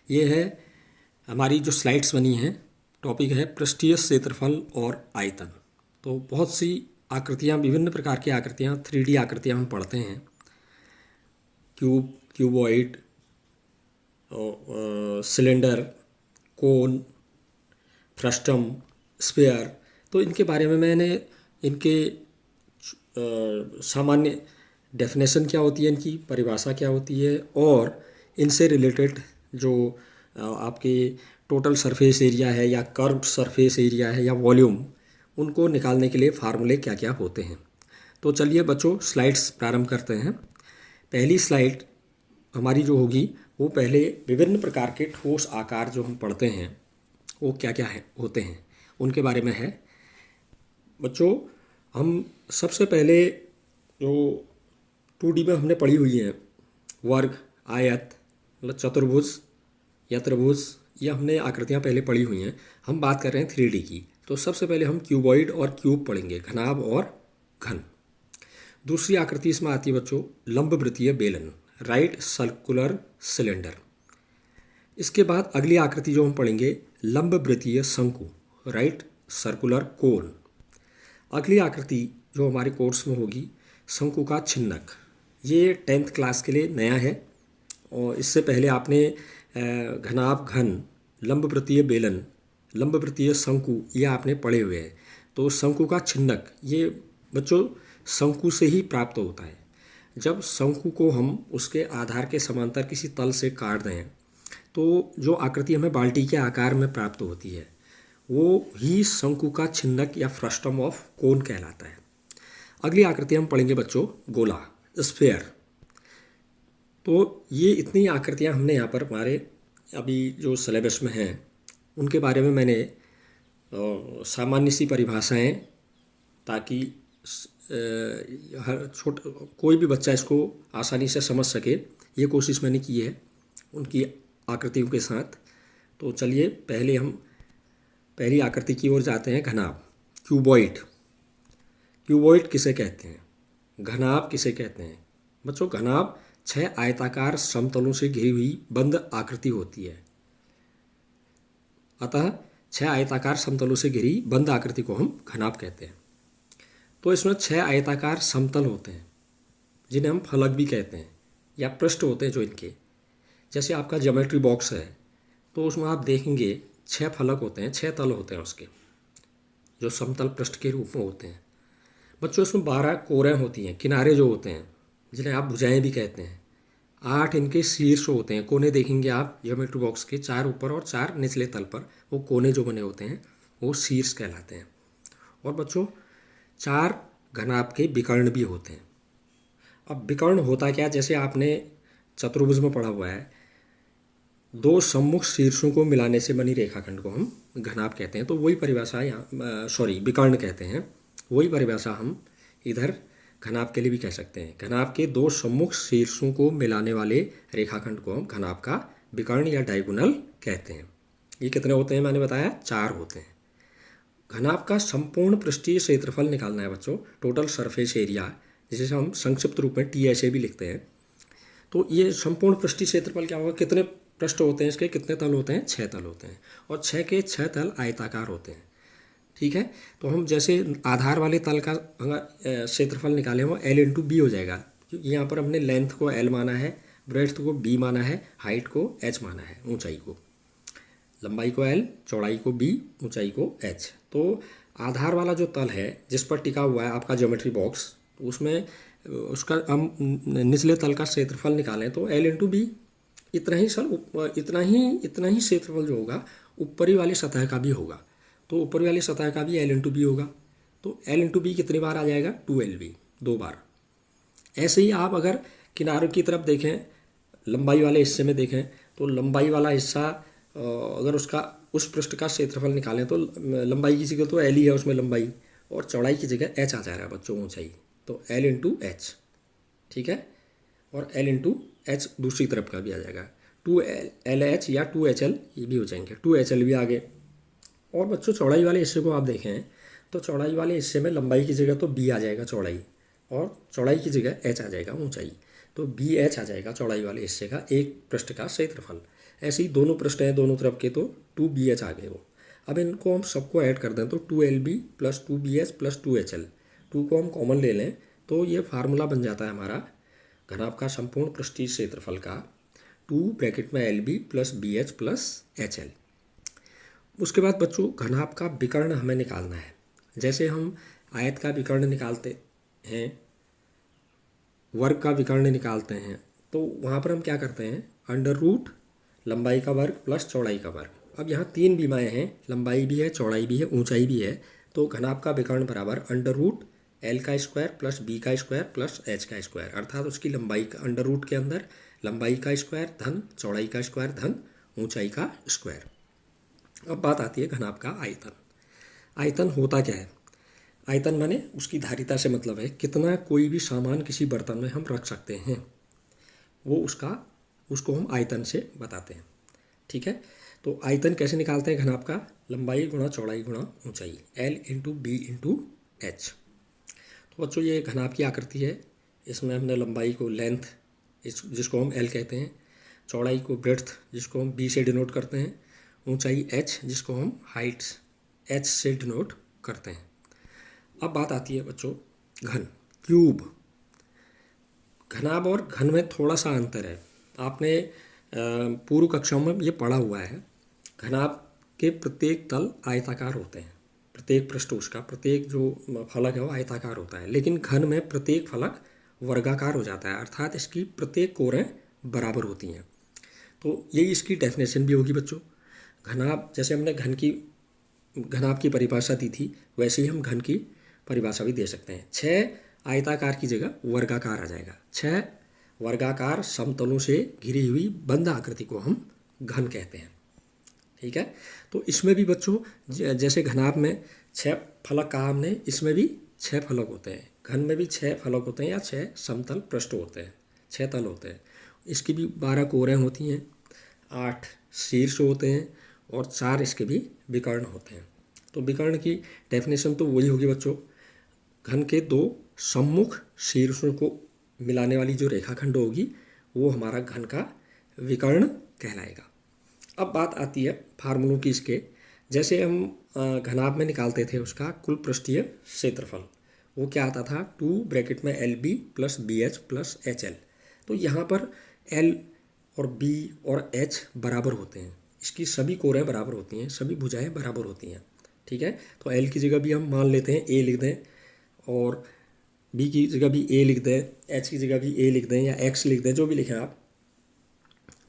ये है हमारी जो स्लाइड्स बनी हैं, टॉपिक है पृष्ठीय क्षेत्रफल और आयतन। तो बहुत सी आकृतियाँ, विभिन्न प्रकार की आकृतियाँ, 3D आकृतियाँ हम पढ़ते हैं, क्यूब, क्यूबॉइड, सिलेंडर, कोन, फ्रस्टम, स्फीयर। तो इनके बारे में मैंने इनके सामान्य डेफिनेशन क्या होती है, इनकी परिभाषा क्या होती है, और इनसे रिलेटेड जो आपके टोटल सरफेस एरिया है या कर्व्ड सरफेस एरिया है या वॉल्यूम, उनको निकालने के लिए फार्मूले क्या क्या होते हैं। तो चलिए बच्चों स्लाइड्स प्रारंभ करते हैं। पहली स्लाइड हमारी जो होगी वो पहले विभिन्न प्रकार के ठोस आकार जो हम पढ़ते हैं वो क्या क्या है होते हैं उनके बारे में है। बच्चों हम सबसे पहले जो 2D में हमने पढ़ी हुई है, वर्ग, आयत, मतलब चतुर्भुज या त्रिभुज, ये हमने आकृतियाँ पहले पढ़ी हुई हैं। हम बात कर रहे हैं 3D की। तो सबसे पहले हम क्यूबॉइड और क्यूब पढ़ेंगे, घनाभ और घन। दूसरी आकृति इसमें आती है बच्चों लंबवृत्तीय बेलन, राइट सर्कुलर सिलेंडर। इसके बाद अगली आकृति जो हम पढ़ेंगे लंबवृत्तीय शंकु, राइट सर्कुलर कोन। अगली आकृति जो हमारे कोर्स में होगी शंकु का छिन्नक। ये 10th क्लास के लिए नया है और इससे पहले आपने घनाभ, घन, लंबवृत्तीय बेलन, लंबवृत्तीय शंकु ये आपने पढ़े हुए हैं। तो शंकु का छिन्नक ये बच्चों शंकु से ही प्राप्त होता है। जब शंकु को हम उसके आधार के समांतर किसी तल से काट दें तो जो आकृति हमें बाल्टी के आकार में प्राप्त होती है वो ही शंकु का छिन्नक या फ्रस्टम ऑफ कोन कहलाता है। अगली आकृति हम पढ़ेंगे बच्चों गोला, स्फीयर। तो ये इतनी आकृतियाँ हमने यहाँ पर हमारे अभी जो सिलेबस में हैं उनके बारे में मैंने सामान्य सी परिभाषाएं, ताकि हर कोई भी बच्चा इसको आसानी से समझ सके, ये कोशिश मैंने की है उनकी आकृतियों के साथ। तो चलिए पहले हम पहली आकृति की ओर जाते हैं, घनाभ, क्यूबॉइड। क्यूबॉइड किसे कहते हैं, घनाभ किसे कहते हैं? बच्चों घनाभ 6 आयताकार समतलों से घिरी हुई बंद आकृति होती है। अतः 6 आयताकार समतलों से घिरी बंद आकृति को हम घनाभ कहते हैं। तो इसमें 6 आयताकार समतल होते हैं जिन्हें हम फलक भी कहते हैं या पृष्ठ होते हैं जो इनके, जैसे आपका ज्योमेट्री बॉक्स है तो उसमें आप देखेंगे 6 फलक होते हैं, 6 तल होते हैं उसके, जो समतल पृष्ठ के रूप में होते हैं। बच्चों इसमें 12 कोरें होती हैं, किनारे जो होते हैं जिन्हें आप भुजाएं भी कहते हैं। 8 इनके शीर्ष होते हैं, कोने देखेंगे आप ज्योमेट्री बॉक्स के, 4 ऊपर और 4 निचले तल पर, वो कोने जो बने होते हैं वो शीर्ष कहलाते हैं। और बच्चों 4 घनाभ के विकर्ण भी होते हैं। अब विकर्ण होता क्या, जैसे आपने चतुर्भुज में पढ़ा हुआ है, 2 सम्मुख शीर्षों को मिलाने से बनी रेखाखंड को हम घनाभ कहते हैं। तो वही परिभाषा यहाँ विकर्ण कहते हैं, वही परिभाषा हम इधर घनाभ के लिए भी कह सकते हैं। घनाभ के 2 सम्मुख शीर्षों को मिलाने वाले रेखाखंड को हम घनाभ का विकर्ण या डायगोनल कहते हैं। ये कितने होते हैं मैंने बताया, 4 होते हैं। घनाभ का संपूर्ण पृष्ठीय क्षेत्रफल निकालना है बच्चों, टोटल सरफेस एरिया, जिसे हम संक्षिप्त रूप में TSA भी लिखते हैं। तो ये संपूर्ण पृष्ठीय क्षेत्रफल क्या होगा, कितने पृष्ठ होते हैं इसके, कितने तल होते हैं, 6 तल होते हैं, और 6 के 6 तल आयताकार होते हैं। ठीक है, तो हम जैसे आधार वाले तल का क्षेत्रफल निकालें वो L/B हो जाएगा, क्योंकि यहाँ पर हमने लेंथ को L माना है, ब्रेड्थ को B माना है, हाइट को H माना है, ऊंचाई को, लंबाई को L, चौड़ाई को B, ऊंचाई को H। तो आधार वाला जो तल है जिस पर टिका हुआ है आपका ज्योमेट्री बॉक्स, उसमें उसका हम निचले तल का क्षेत्रफल निकालें तो L/B। इतना ही क्षेत्रफल जो होगा ऊपरी वाली सतह का भी होगा, तो ऊपरी वाली सतह का भी L/B होगा। तो L/B कितनी बार आ जाएगा, 2LB, 2 बार। ऐसे ही आप अगर किनारों की तरफ देखें, लंबाई वाले हिस्से में देखें, तो लंबाई वाला हिस्सा अगर उसका उस पृष्ठ का क्षेत्रफल निकालें तो लंबाई की जगह तो L ही है उसमें लंबाई, और चौड़ाई की जगह H आ जाएगा बच्चों, ऊंचाई, तो L/H। ठीक है, और L/H दूसरी तरफ का भी आ जाएगा, 2LH या 2HL ये भी हो जाएंगे, 2HL भी आगे। और बच्चों चौड़ाई वाले हिस्से को आप देखें तो चौड़ाई वाले हिस्से में लंबाई की जगह तो B आ जाएगा चौड़ाई, और चौड़ाई की जगह H आ जाएगा ऊंचाई, तो BH आ जाएगा चौड़ाई वाले हिस्से का एक पृष्ठ का क्षेत्रफल। ऐसे ही दोनों पृष्ठ हैं दोनों तरफ के, तो 2BH आ गए वो। अब इनको हम सबको ऐड कर दें तो 2LB plus 2BH plus 2HL, 2 को हम कॉमन ले लें तो ये फार्मूला बन जाता है हमारा घनाभ का संपूर्ण पृष्ठीय क्षेत्रफल का 2 ब्रैकेट में LB plus BH plus HL। उसके बाद बच्चों घनाभ का विकर्ण हमें निकालना है। जैसे हम आयत का विकर्ण निकालते हैं, वर्ग का विकर्ण निकालते हैं, तो वहाँ पर हम क्या करते हैं, अंडर रूट लंबाई का वर्ग प्लस चौड़ाई का वर्ग। अब यहाँ 3 विमाएँ हैं, लंबाई भी है, चौड़ाई भी है, ऊंचाई भी है, तो घनाभ का विकर्ण बराबर अंडर रूट L का स्क्वायर प्लस B का स्क्वायर प्लस H का स्क्वायर, अर्थात उसकी लंबाई का अंडर रूट के अंदर लंबाई का स्क्वायर धन चौड़ाई का स्क्वायर धन ऊंचाई का स्क्वायर। अब बात आती है घनाभ का आयतन। आयतन होता क्या है? आयतन माने उसकी धारिता से मतलब है कितना कोई भी सामान किसी बर्तन में हम रख सकते हैं, वो उसको हम आयतन से बताते हैं। ठीक है, तो आयतन कैसे निकालते हैं घनाभ का? लंबाई गुणा चौड़ाई गुणा ऊंचाई, L into B into H. तो बच्चों ये घनाभ की आकृति है, इसमें हमने लंबाई को लेंथ जिसको हम L कहते हैं, चौड़ाई को ब्रेड्थ जिसको हम B से डिनोट करते हैं, ऊंचाई H जिसको हम हाइट H से डिनोट करते हैं। अब बात आती है बच्चों घन, क्यूब। घनाभ और घन में थोड़ा सा अंतर है, आपने पूर्व कक्षाओं में ये पढ़ा हुआ है। घनाभ के प्रत्येक तल आयताकार होते हैं, प्रत्येक पृष्ठ उसका प्रत्येक जो फलक है वो आयताकार होता है, लेकिन घन में प्रत्येक फलक वर्गाकार हो जाता है, अर्थात इसकी प्रत्येक कोरें बराबर होती हैं। तो यही इसकी डेफिनेशन भी होगी बच्चों। घनाभ जैसे हमने घनाभ की परिभाषा दी थी, वैसे ही हम घन की परिभाषा भी दे सकते हैं। 6 आयताकार की जगह वर्गाकार आ जाएगा। 6 वर्गाकार समतलों से घिरी हुई बंद आकृति को हम घन कहते हैं। ठीक है, तो इसमें भी बच्चों जैसे घनाभ में 6 फलक कहा हमने, इसमें भी 6 फलक होते हैं। घन में भी 6 फलक होते हैं या 6 समतल पृष्ठ होते हैं, 6 तल होते हैं। इसकी भी 12 कोरें होती हैं, 8 शीर्ष होते हैं और 4 इसके भी विकर्ण होते हैं। तो विकर्ण की डेफिनेशन तो वही होगी बच्चों, घन के 2 सम्मुख शीर्षों को मिलाने वाली जो रेखाखंड होगी वो हमारा घन का विकर्ण कहलाएगा। अब बात आती है फार्मूलों की इसके। जैसे हम घनाभ में निकालते थे उसका कुल पृष्ठीय क्षेत्रफल, वो क्या आता था, 2 ब्रैकेट में LB plus BH plus HL। तो यहाँ पर L और B और H बराबर होते हैं, इसकी सभी कोरें बराबर होती हैं, सभी भुजाएं बराबर होती हैं। ठीक है, तो L की जगह भी हम मान लेते हैं A लिख दें, और B की जगह भी A लिख दें, H की जगह भी A लिख दें या X लिख दें, जो भी लिखें आप।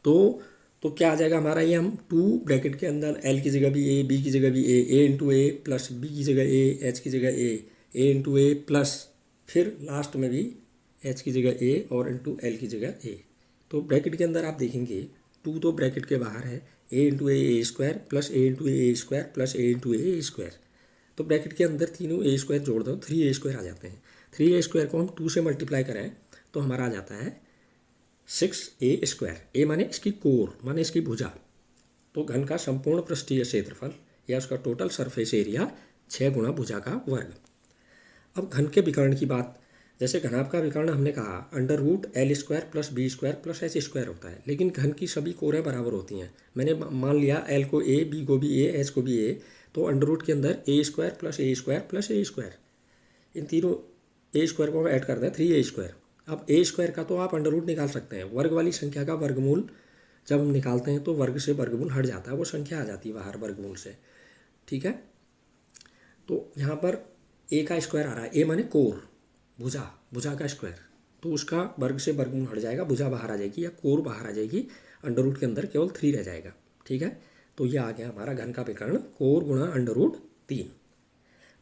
तो क्या आ जाएगा हमारा, ये हम 2 ब्रैकेट के अंदर L की जगह भी A, B की जगह भी A into A plus B की जगह A, H की जगह A इंटू A प्लस फिर लास्ट में भी H की जगह A और इंटू L की जगह A। तो ब्रैकेट के अंदर आप देखेंगे 2 तो ब्रैकेट के बाहर है, A into A square plus A into A square plus A into A square. तो ब्रैकेट के अंदर तीनों A स्क्वायर जोड़ दो, 3A स्क्वायर आ जाते हैं। 3A स्क्वायर को हम 2 से मल्टीप्लाई करें तो हमारा आ जाता है 6A स्क्वायर। A माने इसकी कोर, माने इसकी भुजा। तो घन का संपूर्ण पृष्ठीय क्षेत्रफल या उसका टोटल सरफेस एरिया 6 गुणा भुजा का वर्ग। अब घन के विकर्ण की बात, जैसे घनाभ का विकर्ण हमने कहा under root L square plus B square plus H square होता है, लेकिन घन की सभी कोरें बराबर होती हैं। मैंने मान लिया L को A, B को भी A, H को भी A, तो अंडर रूट के अंदर A square plus A square plus A square, इन तीनों A स्क्वायर को हम ऐड कर दें 3A स्क्वायर। अब A स्क्वायर का तो आप अंडर रूट निकाल सकते हैं, वर्ग वाली संख्या का वर्गमूल जब हम निकालते हैं तो वर्ग से वर्गमूल हट जाता है, वो संख्या आ जाती है बाहर वर्गमूल से। ठीक है, तो यहाँ पर A का स्क्वायर आ रहा है, A माने कोर, भुजा का स्क्वायर, तो उसका वर्ग से वर्गमूल हट जाएगा, भुजा बाहर आ जाएगी या कोर बाहर आ जाएगी, अंडर रूट के अंदर केवल 3 रह जाएगा। ठीक है, तो ये आ गया हमारा घन का विकर्ण, कोर गुणा अंडर रूट 3।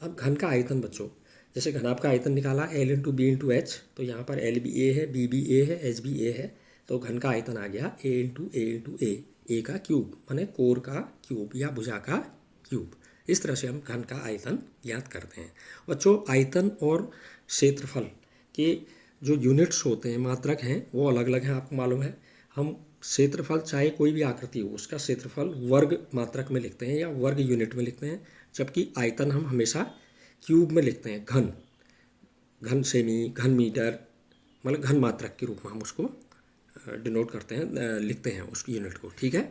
अब घन का आयतन बच्चों, जैसे घनाभ का आयतन निकाला L into B into H, तो यहाँ पर L भी A है, B भी A है, H भी A है, तो घन का आयतन आ गया A इंटू A का क्यूब, माने कोर का क्यूब या भुजा का क्यूब। इस तरह से हम घन का आयतन ज्ञात करते हैं। बच्चों आयतन और क्षेत्रफल के जो यूनिट्स होते हैं, मात्रक हैं, वो अलग अलग हैं, आपको मालूम है। हम क्षेत्रफल चाहे कोई भी आकृति हो उसका क्षेत्रफल वर्ग मात्रक में लिखते हैं या वर्ग यूनिट में लिखते हैं, जबकि आयतन हम हमेशा क्यूब में लिखते हैं, घन सेमी, घन मीटर, मतलब घन मात्रक के रूप में हम उसको डिनोट करते हैं, लिखते हैं उस यूनिट को। ठीक है,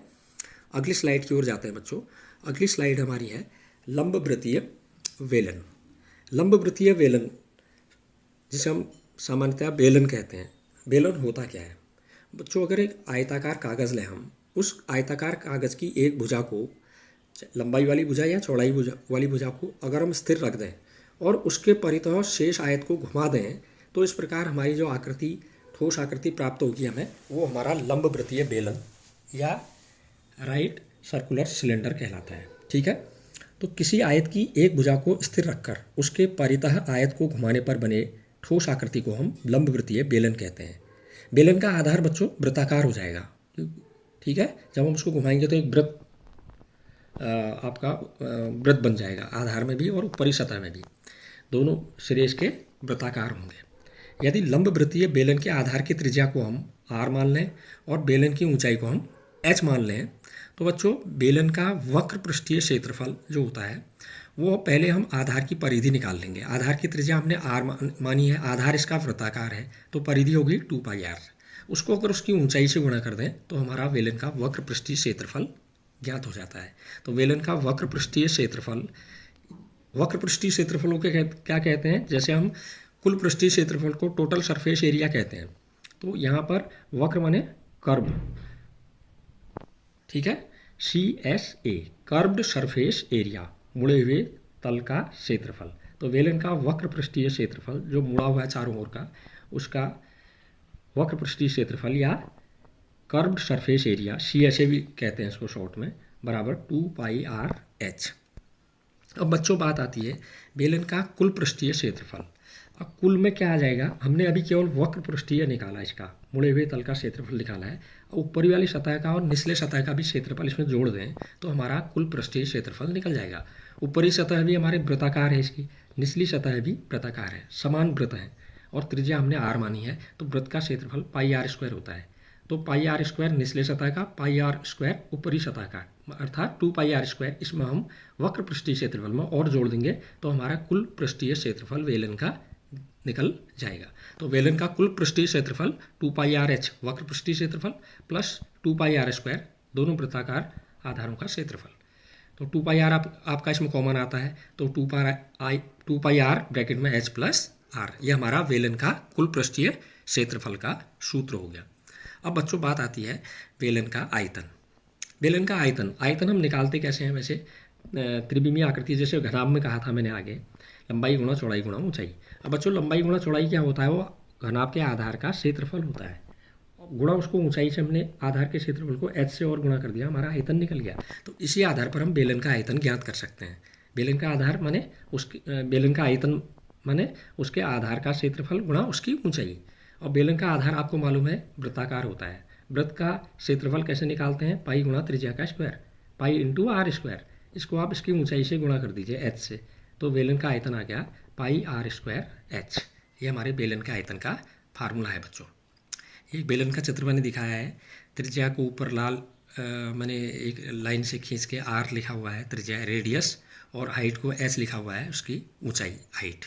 अगली स्लाइड की ओर जाते हैं बच्चों। अगली स्लाइड हमारी है लंबवृत्तीय वेलन। लंबवृत्तीय वेलन जिसे हम सामान्यतः बेलन कहते हैं। बेलन होता क्या है बच्चों? अगर एक आयताकार कागज़ लें हम, उस आयताकार कागज़ की एक भुजा को, लंबाई वाली भुजा या चौड़ाई वाली भुजा को अगर हम स्थिर रख दें और उसके परितः शेष आयत को घुमा दें, तो इस प्रकार हमारी जो आकृति, ठोस आकृति प्राप्त होगी हमें, वो हमारा लंबवृत्तीय बेलन या राइट सर्कुलर सिलेंडर कहलाता है। ठीक है, तो किसी आयत की एक भुजा को स्थिर रखकर उसके परितः आयत को घुमाने पर बने ठोस आकृति को हम लंबवृत्तीय बेलन कहते हैं। बेलन का आधार बच्चों वृत्ताकार हो जाएगा। ठीक है, जब हम उसको घुमाएंगे तो एक वृत्त आपका वृत्त बन जाएगा, आधार में भी और ऊपरी सतह में भी, दोनों सिरे इसके वृत्ताकार होंगे। यदि लंबवृत्तीय बेलन के आधार की त्रिज्या को हम r मान लें और बेलन की ऊंचाई को हम h मान लें, तो बच्चों बेलन का वक्र पृष्ठीय क्षेत्रफल जो होता है वो पहले हम आधार की परिधि निकाल लेंगे। आधार की त्रिज्या हमने r मानी है, आधार इसका वृत्ताकार है, तो परिधि होगी 2πr। उसको अगर उसकी ऊंचाई से गुणा कर दें तो हमारा बेलन का वक्र पृष्ठीय क्षेत्रफल ज्ञात हो जाता है। तो बेलन का वक्र पृष्ठीय क्षेत्रफल, वक्र पृष्ठीय क्षेत्रफलों के क्या कहते हैं? जैसे हम कुल पृष्ठीय क्षेत्रफल को टोटल सरफेस एरिया कहते हैं, तो यहाँ पर वक्र माने कर्व। ठीक है, CSA कर्व्ड सरफेस एरिया, मुड़े हुए तल का क्षेत्रफल। तो बेलन का वक्र पृष्ठीय क्षेत्रफल जो मुड़ा हुआ है चारों ओर का, उसका वक्र पृष्ठीय क्षेत्रफल या कर्व्ड सरफेस एरिया, CSA भी कहते हैं इसको शॉर्ट में, बराबर 2πrh। अब बच्चों बात आती है बेलन का कुल पृष्ठीय क्षेत्रफल। अब कुल में क्या आ जाएगा? हमने अभी केवल वक्र पृष्ठीय निकाला, इसका मुड़े हुए तल का क्षेत्रफल निकाला है। ऊपरी वाली सतह का और निचले सतह का भी क्षेत्रफल इसमें जोड़ दें तो हमारा कुल पृष्ठीय क्षेत्रफल निकल जाएगा। ऊपरी सतह भी हमारे वृत्ताकार है, इसकी निचली सतह भी वृत्ताकार है, समान वृत्त है और त्रिज्या हमने r मानी है, तो वृत्त का क्षेत्रफल πr² होता है। तो πr² निचले सतह का, πr² ऊपरी सतह का, अर्थात 2πr²। इसमें हम वक्र पृष्ठीय क्षेत्रफल में और जोड़ देंगे तो हमारा कुल पृष्ठीय क्षेत्रफल बेलन का निकल जाएगा। तो बेलन का कुल पृष्ठीय क्षेत्रफल 2πrh वक्र पृष्ठीय क्षेत्रफल प्लस 2πr² दोनों वृत्ताकार आधारों का क्षेत्रफल। तो 2πr आपका इसमें कॉमन आता है, तो 2πr ब्रैकेट में h प्लस r, ये हमारा बेलन का कुल पृष्ठीय क्षेत्रफल का सूत्र हो गया। अब बच्चों बात आती है बेलन का आयतन। बेलन का आयतन हम निकालते कैसे हैं? वैसे त्रिविमीय आकृति, जैसे घनाभ में कहा था मैंने आगे, लंबाई गुणा चौड़ाई गुणा ऊंचाई। अब बच्चों लंबाई गुणा चौड़ाई क्या होता है? वो घनाभ के आधार का क्षेत्रफल होता है, गुणा उसको ऊंचाई से हमने आधार के क्षेत्रफल को h से और गुणा कर दिया, हमारा आयतन निकल गया। तो इसी आधार पर हम बेलन का आयतन ज्ञात कर सकते हैं। बेलन का आधार माने उसकी, बेलन का आयतन माने उसके आधार का क्षेत्रफल गुणा उसकी ऊंचाई। और बेलन का आधार आपको मालूम है वृत्ताकार होता है। वृत्त का क्षेत्रफल कैसे निकालते हैं? पाई गुणा त्रिज्या का स्क्वायर, पाई इंटू r²। इसको आप इसकी ऊंचाई से गुणा कर दीजिए h से, तो बेलन का आयतन आ गया πr²h। ये हमारे बेलन के आयतन का फार्मूला है बच्चों। एक बेलन का चित्र मैंने दिखाया है, त्रिज्या को ऊपर लाल मैंने एक लाइन से खींच के r लिखा हुआ है त्रिज्या रेडियस, और हाइट को h लिखा हुआ है उसकी ऊंचाई हाइट।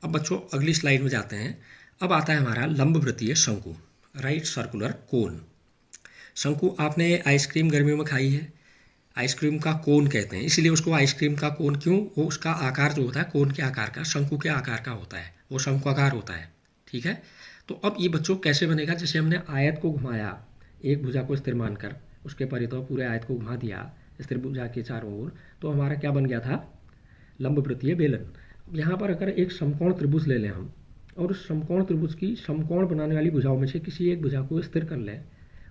अब बच्चों अगली स्लाइड में जाते हैं। अब आता है हमारा लंबवृत्तीय शंकु, राइट सर्कुलर कोन। शंकु आपने आइसक्रीम गर्मियों में खाई है, आइसक्रीम का कोन कहते हैं, इसलिए उसको आइसक्रीम का कोन क्यों? वो उसका आकार जो होता है कोन के आकार का, शंकु के आकार का होता है, वो शंक्वाकार होता है। ठीक है, तो अब ये बच्चों कैसे बनेगा? जैसे हमने आयत को घुमाया, एक भुजा को स्थिर मानकर उसके परितः पूरे आयत को घुमा दिया स्थिर भुजा के चारों ओर, तो हमारा क्या बन गया था? लंबवृत्तीय बेलन। यहाँ पर अगर एक समकोण त्रिभुज ले लें हम, और उस समकोण त्रिभुज की समकोण बनाने वाली भुजाओं में से किसी एक भुजा को स्थिर कर लें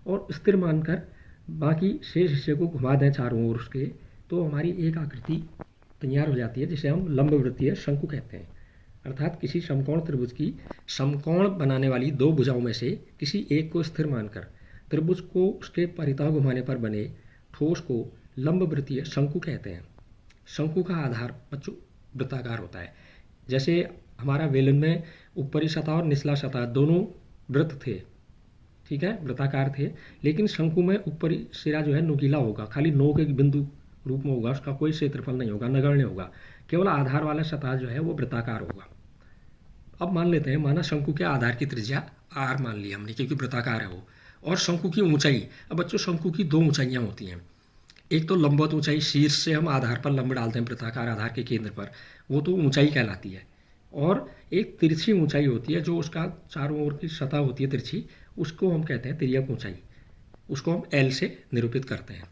और स्थिर मानकर बाकी शेष हिस्से को घुमा दें चारों ओर उसके, तो हमारी एक आकृति तैयार हो जाती है जिसे हम लंबवृत्तीय शंकु कहते हैं। अर्थात किसी समकोण त्रिभुज की समकोण बनाने वाली दो भुजाओं में से किसी एक को स्थिर मानकर त्रिभुज को उसके परितः घुमाने पर बने ठोस को लंबवृत्तीय शंकु कहते हैं। शंकु का आधार बच्चों वृत्ताकार होता है। जैसे हमारा बेलन में ऊपरी सतह और निचला सतह दोनों वृत्त थे, ठीक है, वृत्ताकार थे, लेकिन शंकु में ऊपरी सिरा जो है नुकीला होगा, खाली नोक एक बिंदु रूप में होगा, उसका कोई क्षेत्रफल नहीं होगा, नगण्य होगा, केवल आधार वाला सतह जो है वो वृत्ताकार होगा। अब मान लेते हैं, माना शंकु के आधार की त्रिज्या आर मान लिया हमने क्योंकि वृत्ताकार है वो। और शंकु की ऊंचाई, अब बच्चों शंकु की दो ऊंचाइयाँ होती हैं। एक तो लंबवत ऊंचाई, शीर्ष से हम आधार पर लंब डालते हैं वृत्ताकार आधार के केंद्र पर, वो तो ऊंचाई कहलाती है। और एक तिरछी ऊंचाई होती है जो उसका चारों ओर की सतह होती है तिरछी, उसको हम कहते हैं तिर्यक ऊंचाई। उसको हम एल से निरूपित करते हैं।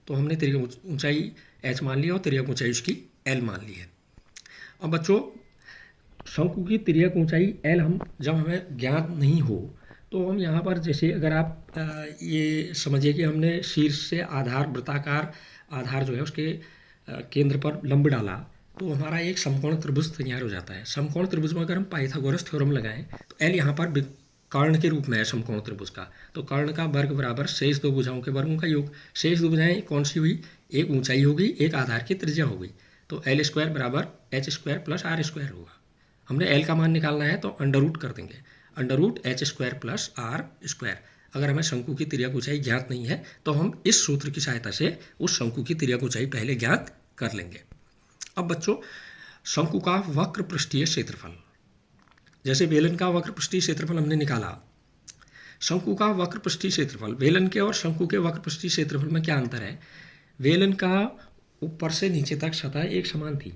तो हमने तिर्यक ऊंचाई एच मान लिया और तिर्यक ऊंचाई उसकी एल मान ली है। अब बच्चों शंकु की तिर्यक ऊंचाई एल हम जब हमें ज्ञात नहीं हो तो हम यहाँ पर जैसे अगर आप ये समझिए कि हमने शीर्ष से आधार वृत्ताकार आधार जो है उसके केंद्र पर लंब डाला तो हमारा एक समकोण त्रिभुज तैयार हो जाता है। समकोण त्रिभुज में अगर हम पाइथागोरस थ्योरम लगाएं तो एल यहाँ पर कर्ण के रूप में है समकोण त्रिभुज का, तो कर्ण का वर्ग बराबर शेष दो भुजाओं के वर्गों का योग। शेष दो भुजाएं कौन सी हुई, एक ऊंचाई होगी एक आधार की त्रिज्या होगी, तो एल स्क्वायर बराबर H square plus R square होगा। हमने एल का मान निकालना है तो अंडर रूट कर देंगे, under root H square plus R square. अगर हमें शंकु की तिर्यक ऊंचाई ज्ञात नहीं है तो हम इस सूत्र की सहायता से उस शंकु की तिर्यक ऊंचाई पहले ज्ञात कर लेंगे। अब बच्चों शंकु का वक्र पृष्ठीय क्षेत्रफल, जैसे बेलन का वक्र पृष्ठीय क्षेत्रफल हमने निकाला, शंकु का वक्र पृष्ठीय क्षेत्रफल, बेलन के और शंकु के वक्र पृष्ठीय क्षेत्रफल में क्या अंतर है। बेलन का ऊपर से नीचे तक सतह एक समान थी,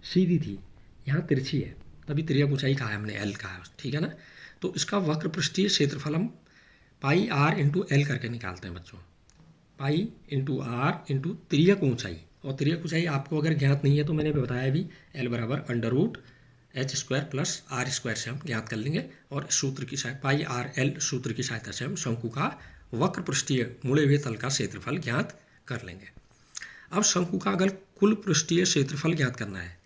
सीधी थी, यहाँ तिरछी है, तभी तिर्यक ऊंचाई कहा है हमने, एल कहा, ठीक है ना। तो इसका वक्र पृष्ठीय क्षेत्रफल हम पाई आर इंटू एल करके निकालते हैं बच्चों, पाई इंटू आर इंटू तिर्यक ऊंचाई। और तिर्यक ऊंचाई आपको अगर ज्ञात नहीं है तो मैंने बताया भी, एल बराबर under root H square plus R square से हम ज्ञात कर लेंगे। और सूत्र की सहायता पाई आर एल सूत्र की सहायता से हम शंकु का वक्र पृष्ठीय मुड़े हुए तल का क्षेत्रफल ज्ञात कर लेंगे। अब शंकु का अगर कुल पृष्ठीय क्षेत्रफल ज्ञात करना है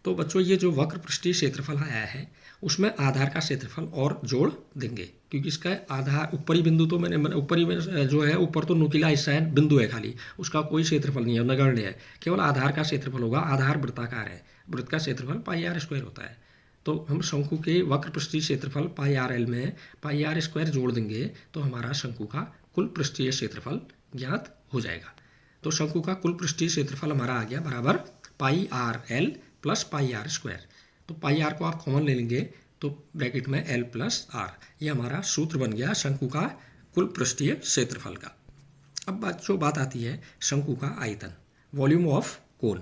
तो बच्चों ये जो वक्र पृष्ठीय क्षेत्रफल आया है उसमें आधार का क्षेत्रफल और जोड़ देंगे, क्योंकि इसका आधार ऊपरी बिंदु तो मैंने ऊपरी में जो है ऊपर तो नुकीला हिस्सा है, बिंदु है खाली, उसका कोई क्षेत्रफल नहीं है, नगण्य है, केवल आधार का क्षेत्रफल होगा। आधार वृत्ताकार है, वृत्त का क्षेत्रफल पाई आर स्क्वायर होता है। तो हम शंकु के वक्र पृष्ठीय क्षेत्रफल पाई आर एल में पाई आर स्क्वायर जोड़ देंगे तो हमारा शंकु का कुल पृष्ठीय क्षेत्रफल ज्ञात हो जाएगा। तो शंकु का कुल पृष्ठीय क्षेत्रफल हमारा आ गया बराबर pi R L plus pi R square. तो पाई आर को आप कॉमन ले लेंगे तो ब्रैकेट में एल प्लस आर, ये हमारा सूत्र बन गया शंकु का कुल पृष्ठीय क्षेत्रफल का। अब बात आती है शंकु का आयतन, वॉल्यूम ऑफ कोन।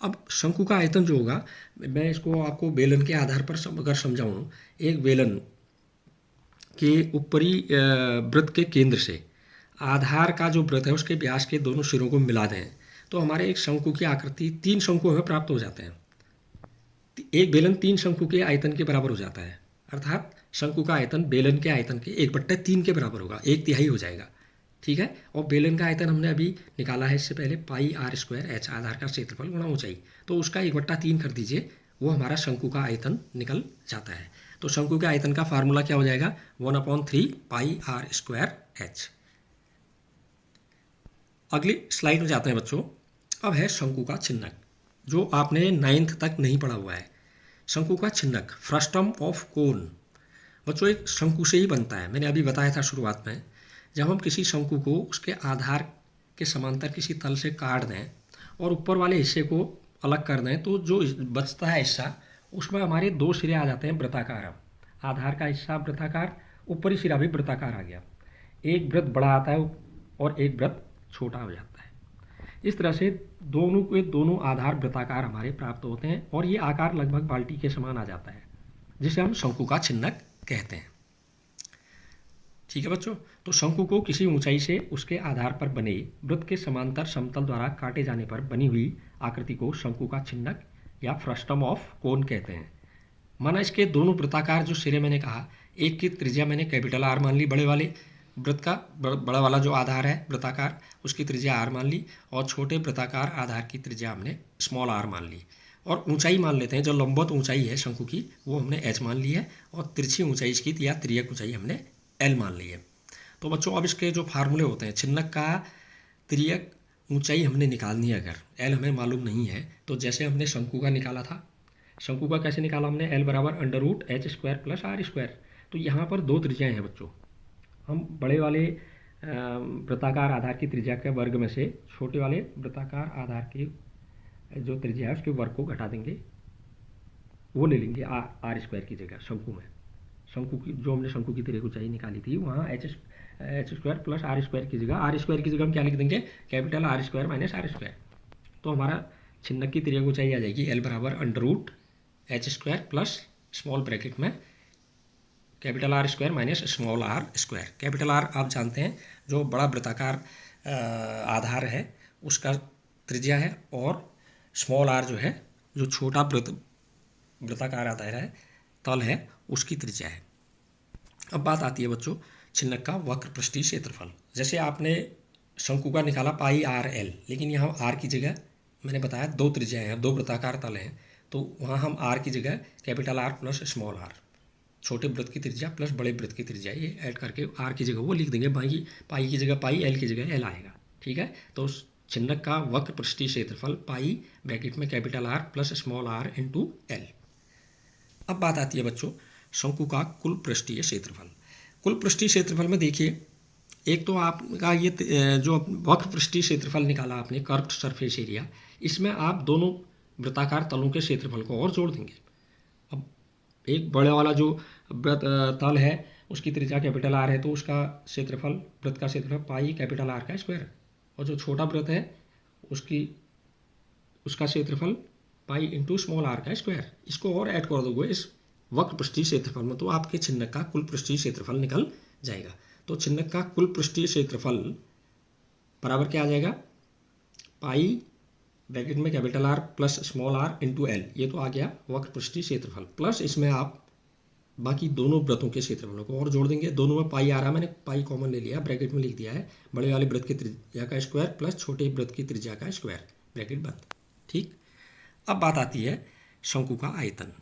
अब शंकु का आयतन जो होगा, मैं इसको आपको बेलन के आधार पर अगर समझाऊँ, एक बेलन के ऊपरी वृत्त के केंद्र से आधार का जो वृत्त है उसके व्यास के दोनों सिरों को मिला दें तो हमारे एक शंकु की आकृति 3 शंकु हमें प्राप्त हो जाते हैं। एक बेलन 3 शंकु के आयतन के बराबर हो जाता है, अर्थात शंकु का आयतन बेलन के आयतन के 1/3 के बराबर होगा, 1/3 हो जाएगा, ठीक है। और बेलन का आयतन हमने अभी निकाला है इससे पहले, पाई आर स्क्वायर एच आधार का क्षेत्रफल गुणा ऊंचाई, तो उसका 1/3 कर दीजिए, वो हमारा शंकु का आयतन निकल जाता है। तो शंकु के आयतन का फार्मूला क्या हो जाएगा, 1/3 पाई आर स्क्वायर एच। अगली स्लाइड में जाते हैं बच्चों। अब है शंकु का छिन्नक, जो आपने 9th तक नहीं पढ़ा हुआ है। शंकु का छिन्नक, फ्रस्टम ऑफ कोन, बच्चों एक शंकु से ही बनता है। मैंने अभी बताया था शुरुआत में, जब हम किसी शंकु को उसके आधार के समांतर किसी तल से काट दें और ऊपर वाले हिस्से को अलग कर दें तो जो बचता है हिस्सा उसमें हमारे 2 सिरे आ जाते हैं वृत्ताकार। आधार का हिस्सा वृत्ताकार, ऊपरी सिरा भी वृत्ताकार आ गया, एक वृत्त बड़ा आता है और एक वृत्त छोटा हो जाता है। इस तरह से दोनों के दोनों आधार वृत्ताकार हमारे प्राप्त होते हैं और ये आकार लगभग बाल्टी के समान आ जाता है, जिसे हम शंकु का छिन्नक कहते हैं, ठीक है बच्चों। तो शंकु को किसी ऊंचाई से उसके आधार पर बने वृत्त के समांतर समतल द्वारा काटे जाने पर बनी हुई आकृति को शंकु का छिन्नक या फ्रस्टम ऑफ कोन कहते हैं। माना इसके दोनों वृत्ताकार जो सिरे मैंने कहा, एक की त्रिज्या मैंने कैपिटल आर मान ली, बड़े वाले वृत्त का बड़ा वाला जो आधार है वृत्ताकार उसकी त्रिज्या आर मान ली, और छोटे वृत्ताकार आधार की त्रिज्या हमने स्मॉल आर मान ली। और ऊंचाई मान लेते हैं, जो लंबवत ऊंचाई है शंकु की वो हमने एच मान ली है, और तिरछी ऊंचाई इसकी या तिर्यक ऊंचाई हमने एल मान ली है। तो बच्चों अब इसके जो फार्मूले होते हैं, छिन्नक का तिर्यक ऊंचाई हमने निकालनी है, अगर एल हमें मालूम नहीं है तो जैसे हमने शंकु का निकाला था, शंकु का कैसे निकाला हमने, एल बराबर under root H square plus R square. तो यहाँ पर 2 त्रिज्याएँ हैं बच्चों, हम बड़े वाले वृत्ताकार आधार की त्रिज्या के वर्ग में से छोटे वाले वृत्ताकार आधार की जो त्रिज्या है उसके वर्ग को घटा देंगे, वो ले लेंगे आर स्क्वायर की जगह शंकु में, शंकु की जो हमने शंकु की त्रिज्या ऊंचाई निकाली थी वहाँ H square plus R square की जगह हम क्या लिख देंगे, capital R square minus R square. तो हमारा छिन्नक की त्रिज्या ऊंचाई आ जाएगी एल बराबर under root H square plus small bracket में capital R square minus small R square. Capital R आप जानते हैं जो बड़ा वृत्ताकार आधार है उसका त्रिज्या है, और स्मॉल आर जो है जो छोटा वृत्ताकार आधार है तल है उसकी त्रिज्या है। अब बात आती है बच्चों छिन्नक का वक्र पृष्ठीय क्षेत्रफल। जैसे आपने शंकु का निकाला पाई आर एल, लेकिन यहाँ आर की जगह मैंने बताया दो त्रिज्याएं हैं, दो वृत्ताकार तल हैं, तो वहाँ हम आर की जगह capital R plus small R, छोटे वृत्त की त्रिज्या प्लस बड़े वृत्त की त्रिज्या, ये ऐड करके आर की जगह वो लिख देंगे, बाकी पाई की जगह पाई, एल की जगह एल आएगा। ठीक है, तो छिन्नक का वक्र पृष्ठीय क्षेत्रफल पाई ब्रैकेट में capital R plus small R into L. अब बात आती है बच्चों शंकु का कुल पृष्ठीय क्षेत्रफल। कुल पृष्ठीय क्षेत्रफल में देखिए, एक तो आपका ये जो वक्र पृष्ठीय क्षेत्रफल निकाला आपने कर्व्ड सरफेस एरिया, इसमें आप दोनों वृत्ताकार तलों के क्षेत्रफल को और जोड़ देंगे। अब एक बड़े वाला जो तल है उसकी त्रिज्या कैपिटल आर है, तो उसका क्षेत्रफल वृत्त का क्षेत्रफल पाई कैपिटल आर का स्क्वायर, और जो छोटा वृत्त है उसका क्षेत्रफल पाई इंटू स्मॉल आर का स्क्वायर। इसको और ऐड कर दोगे इस वक्र पृष्ठीय क्षेत्रफल में, तो आपके छिन्नक का कुल पृष्ठीय क्षेत्रफल निकल जाएगा। तो छिन्नक का कुल पृष्ठीय क्षेत्रफल बराबर क्या आ जाएगा, पाई ब्रैकेट में capital R plus small R into L, ये तो आ गया वक्र पृष्ठीय क्षेत्रफल, प्लस इसमें आप बाकी दोनों वृत्तों के क्षेत्रफलों को और जोड़ देंगे। दोनों में पाई आ रहा है, मैंने पाई कॉमन ले लिया, ब्रैकेट में लिख दिया है बड़े वाले वृत्त की त्रिज्या का स्क्वायर प्लस छोटे वृत्त की त्रिज्या का स्क्वायर, ब्रैकेट बंद। ठीक, अब बात आती है शंकु का आयतन।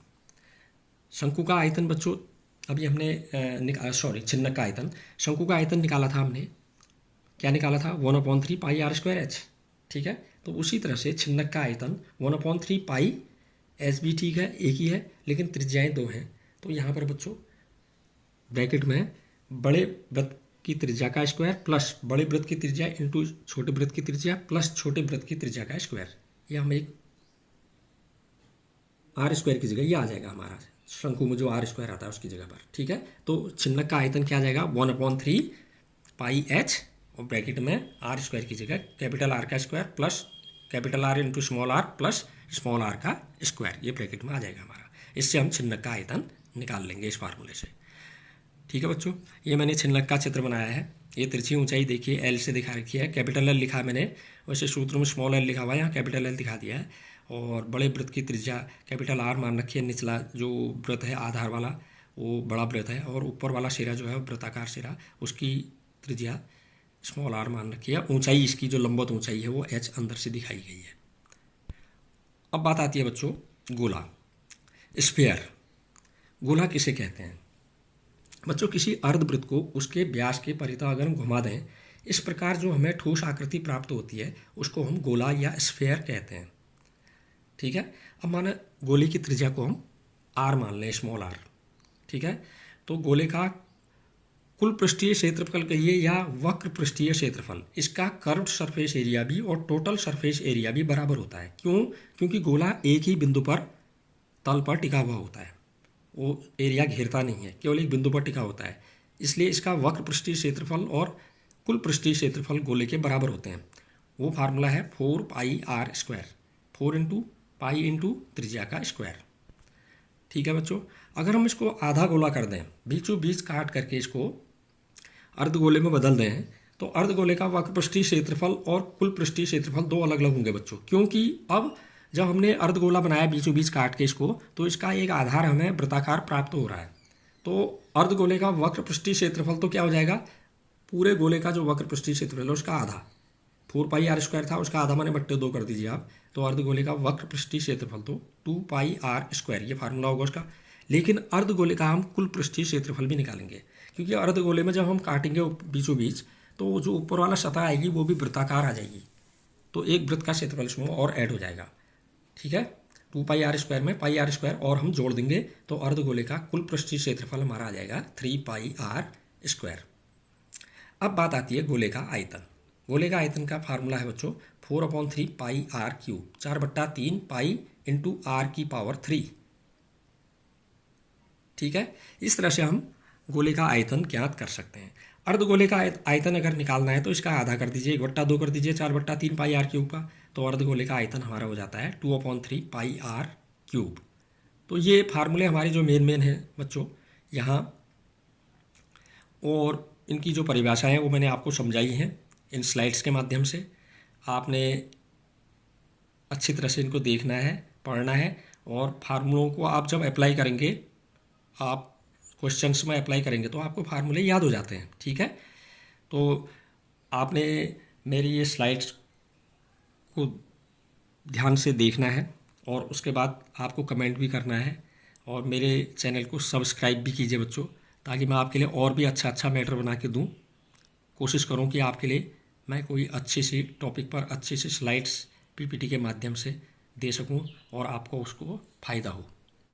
शंकु का आयतन बच्चों अभी हमने छिन्नक का आयतन, शंकु का आयतन निकाला था हमने, क्या निकाला था 1/3 पाई आर स्क्वायर एच। ठीक है, तो उसी तरह से छिन्नक का आयतन 1/3 पाई एच भी ठीक है, एक ही है, लेकिन त्रिज्याएं दो हैं। तो यहाँ पर बच्चों ब्रैकेट में बड़े वृत्त की त्रिज्या का स्क्वायर प्लस बड़े वृत्त की त्रिज्या इंटू छोटे वृत्त की त्रिज्या प्लस छोटे वृत्त की त्रिज्या का स्क्वायर, ये हम एक आर स्क्वायर की जगह ये आ जाएगा हमारा शंकु में जो आर स्क्वायर आता है उसकी जगह पर। ठीक है, तो छिन्नक का आयतन क्या आ जाएगा 1/3 पाई एच, और ब्रैकेट में आर स्क्वायर की जगह कैपिटल आर का square plus capital R into small R plus small R का स्क्वायर, ये ब्रैकेट में आ जाएगा हमारा। इससे हम छिन्नक का आयतन निकाल लेंगे इस फार्मूले से। ठीक है बच्चों, ये मैंने छिन्नक का चित्र बनाया है। ये तिरछी ऊंचाई देखिए एल से दिखा रखी है, कैपिटल एल लिखा है मैंने, वैसे सूत्र में स्मॉल एल लिखा हुआ है, यहाँ कैपिटल एल दिखा दिया है, और बड़े वृत्त की त्रिज्या कैपिटल आर मान रखी है। निचला जो वृत्त है आधार वाला वो बड़ा वृत्त है, और ऊपर वाला सिरा जो है वृत्ताकार सिरा उसकी त्रिज्या स्मॉल आर मान रखी है। ऊंचाई इसकी जो लंबवत ऊंचाई है वो एच अंदर से दिखाई गई है। अब बात आती है बच्चों गोला, स्फीयर। गोला किसे कहते हैं बच्चों, किसी अर्धवृत्त को उसके व्यास के परितः अगर हम घुमा दें, इस प्रकार जो हमें ठोस आकृति प्राप्त होती है उसको हम गोला या स्फीयर कहते हैं। ठीक है, अब माना गोले की त्रिज्या को हम आर मान लें, स्मॉल आर। ठीक है, तो गोले का कुल पृष्ठीय क्षेत्रफल कहिए या वक्र पृष्ठीय क्षेत्रफल, इसका कर्व्ड सरफेस एरिया भी और टोटल सरफेस एरिया भी बराबर होता है। क्यों? क्योंकि गोला एक ही बिंदु पर तल पर टिका हुआ होता है, वो एरिया घेरता नहीं है, केवल एक बिंदु पर टिका होता है, इसलिए इसका वक्र पृष्ठीय क्षेत्रफल और कुल पृष्ठीय क्षेत्रफल गोले के बराबर होते हैं। वो फार्मूला है 4 pi R square, 4 into pi into त्रिज्या का स्क्वायर। ठीक है बच्चों, अगर हम इसको आधा गोला कर दें, बीचों बीच काट करके इसको अर्धगोले में बदल दें, तो अर्धगोले का वक्र पृष्ठीय क्षेत्रफल और कुल पृष्ठीय क्षेत्रफल दो अलग अलग होंगे बच्चों। क्योंकि अब जब हमने अर्धगोला बनाया बीचों बीच काट के इसको, तो इसका एक आधार हमें वृत्ताकार प्राप्त हो रहा है। तो अर्धगोले का वक्र पृष्ठीय क्षेत्रफल तो क्या हो जाएगा, पूरे गोले का जो वक्र पृष्ठीय क्षेत्रफल है उसका आधा, 4 पाई आर स्क्वायर था उसका आधा माने बट्टे 2 कर दीजिए आप, तो अर्धगोले का वक्र पृष्ठीय क्षेत्रफल तो 2 पाई आर स्क्वायर, ये फार्मूला होगा उसका। लेकिन अर्धगोले का हम कुल पृष्ठीय क्षेत्रफल भी निकालेंगे, क्योंकि अर्धगोले में जब हम काटेंगे बीचों बीच, तो जो ऊपर वाला सतह आएगी वो भी वृत्ताकार आ जाएगी, तो एक वृत्त का क्षेत्रफल इसमें और ऐड हो जाएगा। ठीक है, 2 पाई आर स्क्वायर में पाई आर स्क्वायर और हम जोड़ देंगे, तो अर्धगोले का कुल पृष्ठीय क्षेत्रफल हमारा आ जाएगा 3 पाई आर स्क्वायर। अब बात आती है गोले का आयतन। गोले का आयतन का फार्मूला है बच्चों 4/3 pi R cube, 4/3 pi into R की पावर 3। ठीक है। इस तरह से हम गोले का आयतन ज्ञात कर सकते हैं। अर्धगोले का आयतन अगर निकालना है तो इसका आधा कर दीजिए, 1/2 कर दीजिए 4/3 पाई आर क्यूब का, तो अर्धगोले का आयतन हमारा हो जाता है 2/3 पाई आर क्यूब। तो ये फार्मूले हमारे जो मेन हैं बच्चों यहाँ, और इनकी जो परिभाषाएं हैं वो मैंने आपको समझाई हैं इन स्लाइड्स के माध्यम से। आपने अच्छी तरह से इनको देखना है, पढ़ना है, और फार्मूलों को आप जब अप्लाई करेंगे, आप क्वेश्चंस में अप्लाई करेंगे तो आपको फार्मूले याद हो जाते हैं, ठीक है। तो आपने मेरी ये स्लाइड्स को ध्यान से देखना है और उसके बाद आपको कमेंट भी करना है, और मेरे चैनल को सब्सक्राइब भी कीजिए बच्चों, ताकि मैं आपके लिए और भी अच्छा मैटर बना के दूँ। कोशिश करूँ कि आपके लिए मैं कोई अच्छी सी टॉपिक पर अच्छी सी स्लाइड्स पीपीटी के माध्यम से दे सकूँ और आपको उसको फ़ायदा हो।